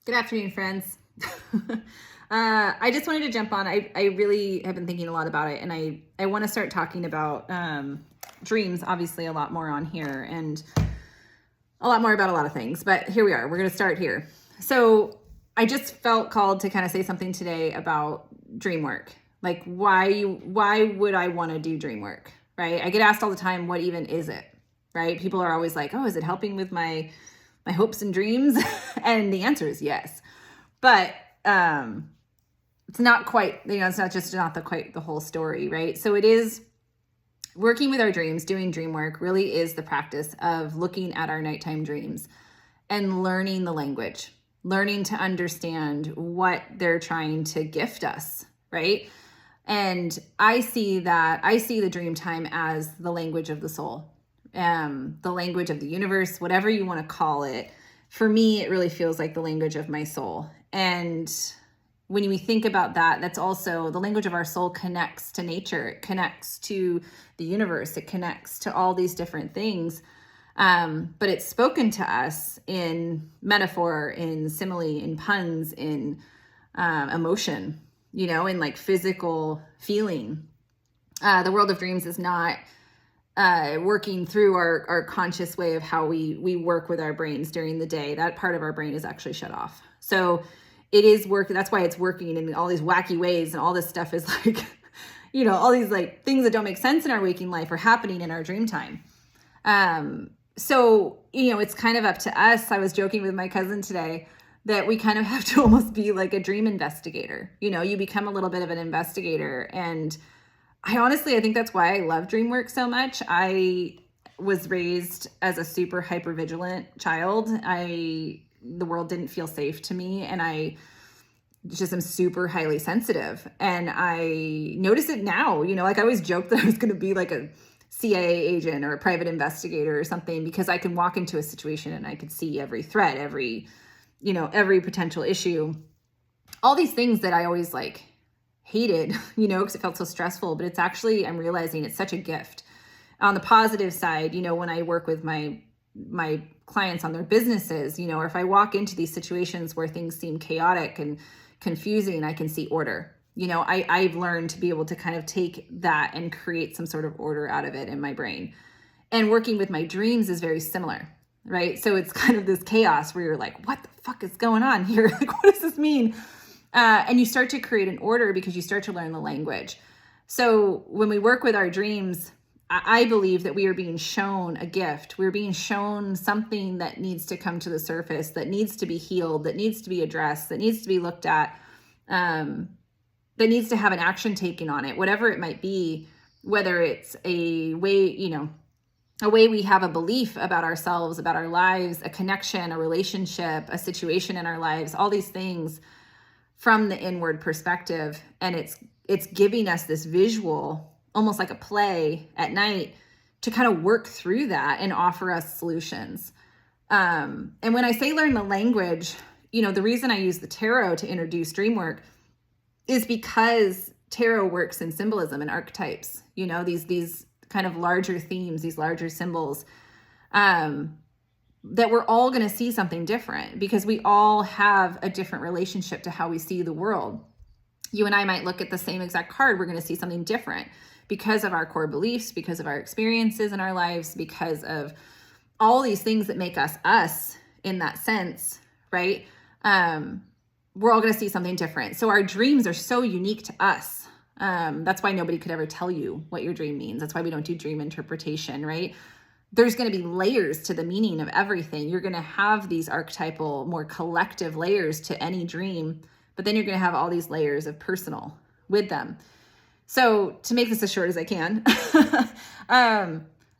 Good afternoon, friends. I just wanted to jump on. I really have been thinking a lot about it, and I want to start talking about dreams, obviously, a lot more on here, and a lot more about a lot of things. But here we are. We're going to start here. So I just felt called to kind of say something today about dream work. Like, why would I want to do dream work, right? I get asked all the time, what even is it, right? People are always like, oh, is it helping with my hopes and dreams? And the answer is yes. But it's not quite, it's not quite the whole story, right? So it is working with our dreams, doing dream work really is the practice of looking at our nighttime dreams and learning the language, learning to understand what they're trying to gift us, right? And I see the dream time as the language of the soul, the language of the universe, whatever you want to call it. For me, it really feels like the language of my soul. And when we think about that, that's also the language of our soul connects to nature. It connects to the universe. It connects to all these different things. But it's spoken to us in metaphor, in simile, in puns, in emotion, in like physical feeling. The world of dreams is not working through our conscious way of how we work with our brains during the day. That part of our brain is actually shut off. So it is working. That's why it's working in all these wacky ways. And all this stuff is like, all these like things that don't make sense in our waking life are happening in our dream time. So, it's kind of up to us. I was joking with my cousin today that we kind of have to almost be like a dream investigator. You become a little bit of an investigator. And I think that's why I love dream work so much. I was raised as a super hypervigilant child. The world didn't feel safe to me, and I just am super highly sensitive. And I notice it now, like I always joked that I was going to be like a CIA agent or a private investigator or something, because I can walk into a situation and I could see every threat, every potential issue, all these things that I always like hated, because it felt so stressful. But it's actually, I'm realizing it's such a gift. On the positive side, when I work with my clients on their businesses, or if I walk into these situations where things seem chaotic and confusing, I can see order. I've learned to be able to kind of take that and create some sort of order out of it in my brain. And working with my dreams is very similar, right? So it's kind of this chaos where you're like, what the fuck is going on here? Like, what does this mean? And you start to create an order because you start to learn the language. So when we work with our dreams, I believe that we are being shown a gift. We're being shown something that needs to come to the surface, that needs to be healed, that needs to be addressed, that needs to be looked at, that needs to have an action taken on it, whatever it might be, whether it's a way, a way we have a belief about ourselves, about our lives, a connection, a relationship, a situation in our lives, all these things from the inward perspective. And it's giving us this visual, almost like a play at night, to kind of work through that and offer us solutions. And when I say learn the language, the reason I use the tarot to introduce dream work is because tarot works in symbolism and archetypes, these kind of larger themes, these larger symbols, that we're all going to see something different because we all have a different relationship to how we see the world. You and I might look at the same exact card. We're going to see something different because of our core beliefs, because of our experiences in our lives, because of all these things that make us us in that sense, right? We're all going to see something different. So our dreams are so unique to us. That's why nobody could ever tell you what your dream means. That's why we don't do dream interpretation, right? There's going to be layers to the meaning of everything. You're going to have these archetypal, more collective layers to any dream, but then you're going to have all these layers of personal with them. So to make this as short as I can,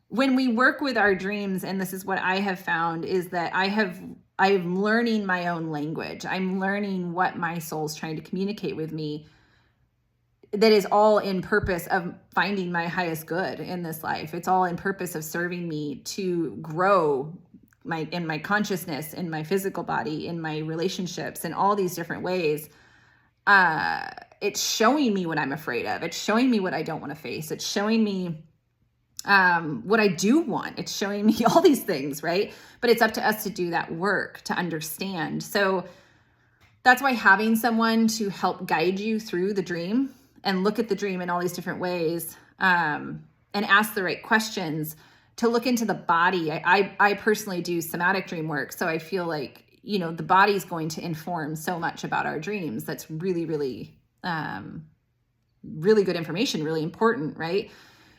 when we work with our dreams, and this is what I have found, is that I'm learning my own language. I'm learning what my soul's trying to communicate with me. That is all in purpose of finding my highest good in this life. It's all in purpose of serving me to grow in my consciousness, in my physical body, in my relationships, in all these different ways. It's showing me what I'm afraid of. It's showing me what I don't want to face. It's showing me what I do want. It's showing me all these things, right? But it's up to us to do that work, to understand. So that's why having someone to help guide you through the dream and look at the dream in all these different ways, and ask the right questions, to look into the body. I personally do somatic dream work. So I feel like, the body's going to inform so much about our dreams. That's really, really, really good information, really important, right?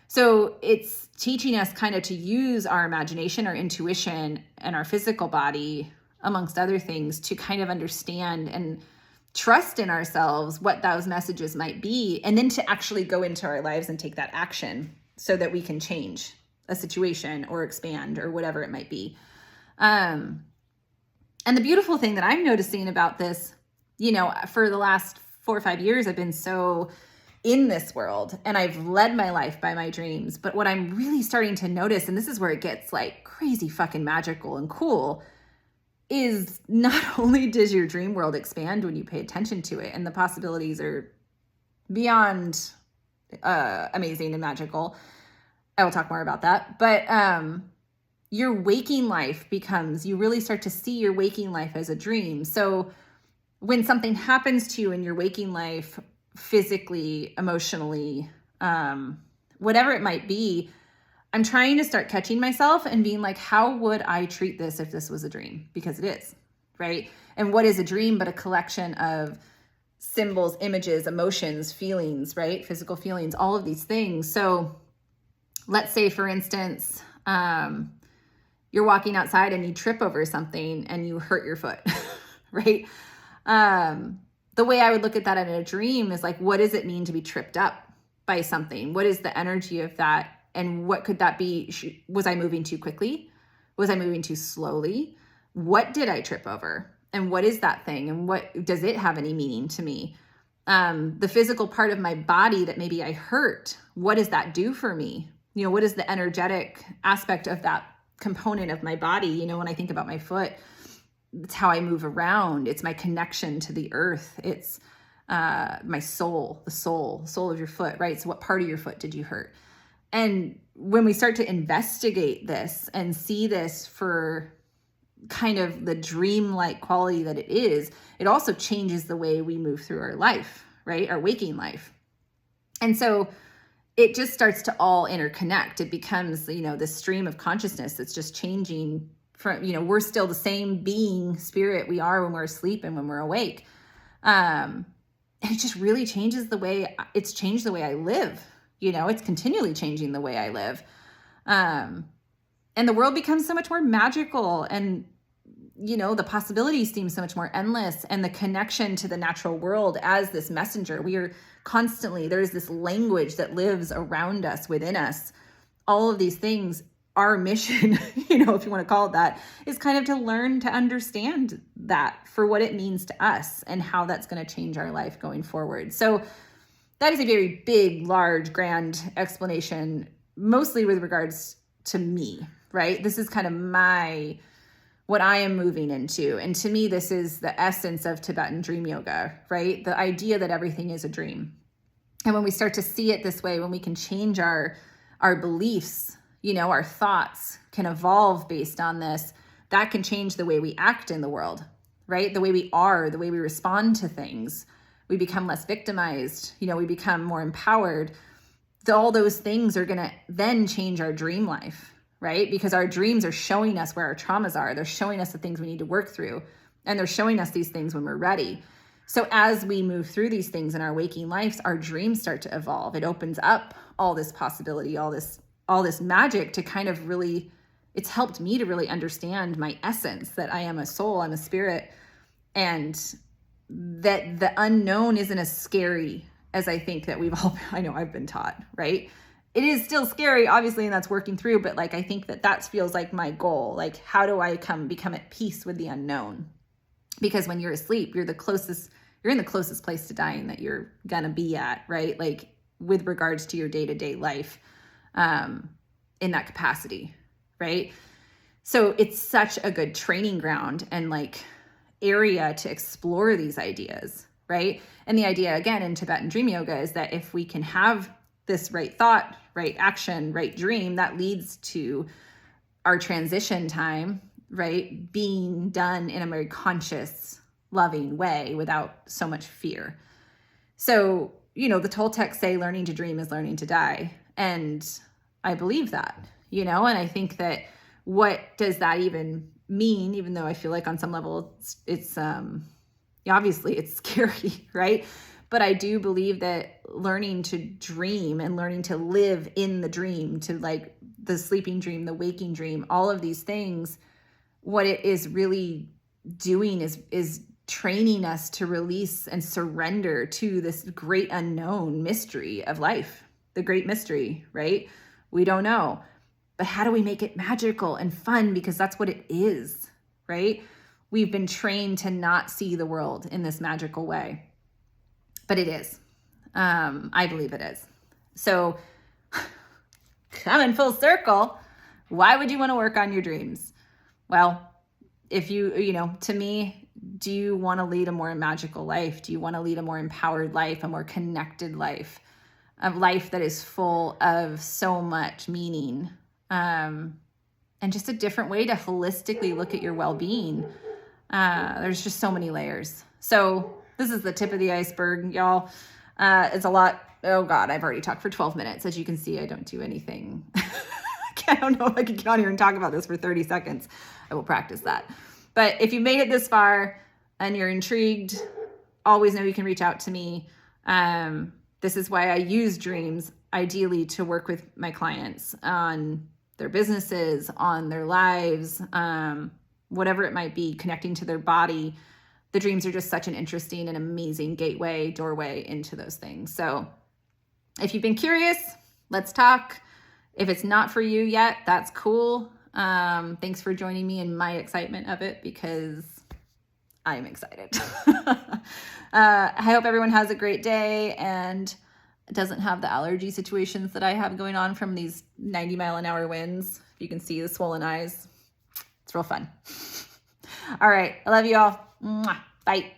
So it's teaching us kind of to use our imagination, our intuition, and our physical body, amongst other things, to kind of understand and trust in ourselves what those messages might be, and then to actually go into our lives and take that action so that we can change a situation or expand or whatever it might be. And the beautiful thing that I'm noticing about this, for the last 4 or 5 years, I've been so in this world and I've led my life by my dreams. But what I'm really starting to notice, and this is where it gets like crazy fucking magical and cool, is not only does your dream world expand when you pay attention to it, and the possibilities are beyond amazing and magical. I will talk more about that. But your waking life you really start to see your waking life as a dream. So when something happens to you in your waking life, physically, emotionally, whatever it might be, I'm trying to start catching myself and being like, how would I treat this if this was a dream? Because it is, right? And what is a dream but a collection of symbols, images, emotions, feelings, right? Physical feelings, all of these things. So let's say, for instance, you're walking outside and you trip over something and you hurt your foot, right? The way I would look at that in a dream is like, what does it mean to be tripped up by something? What is the energy of that? And what could that be? Was I moving too quickly? Was I moving too slowly? What did I trip over? And what is that thing? And what does it have any meaning to me? The physical part of my body that maybe I hurt, what does that do for me? What is the energetic aspect of that component of my body? When I think about my foot, it's how I move around. It's my connection to the earth. It's my soul, the soul of your foot, right? So what part of your foot did you hurt? And when we start to investigate this and see this for kind of the dream-like quality that it is, it also changes the way we move through our life, right? Our waking life. And so it just starts to all interconnect. It becomes, this stream of consciousness that's just changing from, we're still the same being, spirit we are when we're asleep and when we're awake. And it just really changes it's changed the way I live. It's continually changing the way I live. And the world becomes so much more magical, and, the possibilities seem so much more endless, and the connection to the natural world as this messenger. We are constantly, there's this language that lives around us, within us. All of these things, our mission, if you want to call it that, is kind of to learn to understand that for what it means to us and how that's going to change our life going forward. So that is a very big, large, grand explanation, mostly with regards to me, right? This is kind of what I am moving into. And to me, this is the essence of Tibetan dream yoga, right? The idea that everything is a dream. And when we start to see it this way, when we can change our beliefs, our thoughts can evolve based on this, that can change the way we act in the world, right? The way we are, the way we respond to things. We become less victimized, we become more empowered. All those things are going to then change our dream life, right? Because our dreams are showing us where our traumas are. They're showing us the things we need to work through. And they're showing us these things when we're ready. So as we move through these things in our waking lives, our dreams start to evolve. It opens up all this possibility, all this magic to kind of really, it's helped me to really understand my essence, that I am a soul, I'm a spirit, and that the unknown isn't as scary as I think that I've been taught, right? It is still scary, obviously, and that's working through, but I think that feels like my goal. How do I become at peace with the unknown? Because when you're asleep, you're in the closest place to dying that you're gonna be at, right? With regards to your day-to-day life, in that capacity, right? So it's such a good training ground and area to explore these ideas, right? And the idea, again, in Tibetan dream yoga is that if we can have this right thought, right action, right dream, that leads to our transition time, right, being done in a very conscious, loving way without so much fear. So, the Toltecs say learning to dream is learning to die. And I believe that, and I think that what does that even mean, even though I feel like on some level it's obviously it's scary, right? But I do believe that learning to dream and learning to live in the dream, to like the sleeping dream, the waking dream, all of these things, what it is really doing is training us to release and surrender to this great unknown mystery of life, the great mystery, right? We don't know. But how do we make it magical and fun? Because that's what it is, right? We've been trained to not see the world in this magical way. But it is. I believe it is. So coming full circle, why would you want to work on your dreams? Well, if to me, do you want to lead a more magical life? Do you want to lead a more empowered life, a more connected life, a life that is full of so much meaning, and just a different way to holistically look at your well-being? There's just so many layers. So this is the tip of the iceberg, y'all. It's a lot. Oh God, I've already talked for 12 minutes. As you can see, I don't do anything. I don't know if I can get on here and talk about this for 30 seconds. I will practice that. But if you made it this far and you're intrigued, always know you can reach out to me. This is why I use dreams ideally to work with my clients on their businesses, on their lives, whatever it might be, connecting to their body. The dreams are just such an interesting and amazing doorway into those things. So if you've been curious, let's talk. If it's not for you yet, that's cool. Thanks for joining me in my excitement of it, because I'm excited. I hope everyone has a great day and doesn't have the allergy situations that I have going on from these 90-mile-an-hour winds. You can see the swollen eyes. It's real fun. All right. I love you all. Mwah. Bye.